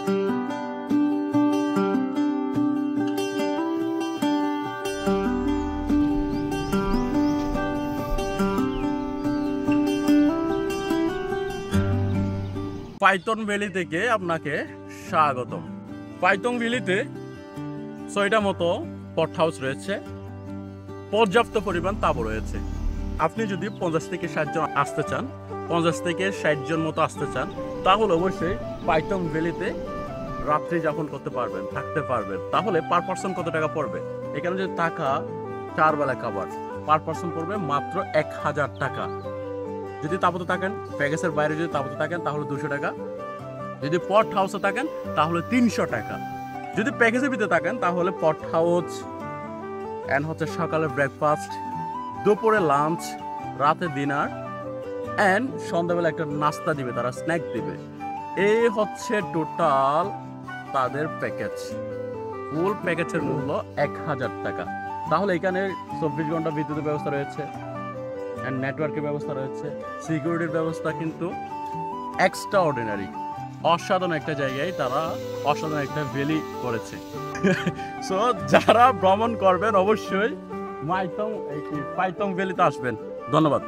Python valley থেকে আপনাকে স্বাগতম। পাইথন ভ্যালিতে 6টা মতো পট হাউস রয়েছে, পর্যাপ্ত পরিমাণ তাঁবু রয়েছে। আপনি যদি 50 থেকে 60 জন আসতে চান, 50 থেকে 60 জন মতো আসতে চান, তাহলে অবশ্যই পাইথন ভ্যালিতে রাত্রি যাপন করতে পারবেন, থাকতে পারবেন। তাহলে পার পার্সন কত টাকা পড়বে? এখানে যদি থাকা 4 বেলা খাবার, পার পার্সন পড়বে মাত্র 1000 টাকা। যদি তাঁবুতে থাকেন, প্যাকেজের বাইরে যদি তাঁবুতে থাকেন তাহলে 200 টাকা। যদি পট হাউসে থাকেন তাহলে 300 টাকা। যদি প্যাকেজের ভিতরে থাকেন তাহলে পট হাউস অ্যান্ড হচ্ছে সকালে ব্রেকফাস্ট, দুপুরে লাঞ্চ, রাতে ডিনার অ্যান্ড সন্ধ্যাবেলা একটা নাস্তা দিবে, তারা স্ন্যাক দিবে। এই হচ্ছে টোটাল তাদের প্যাকেজ। ফুল প্যাকেজের মূল্য 1000 টাকা। তাহলে এখানে 24 ঘন্টা বিদ্যুতের ব্যবস্থা রয়েছে, অ্যান্ড নেটওয়ার্কের ব্যবস্থা রয়েছে, সিকিউরিটির ব্যবস্থা কিন্তু এক্সট্রা অর্ডিনারি। অসাধারণ একটা জায়গায় তারা অসাধারণ একটা ভ্যালি করেছে। সো যারা ভ্রমণ করবেন অবশ্যই পাইথন ভ্যালিতে আসবেন। ধন্যবাদ।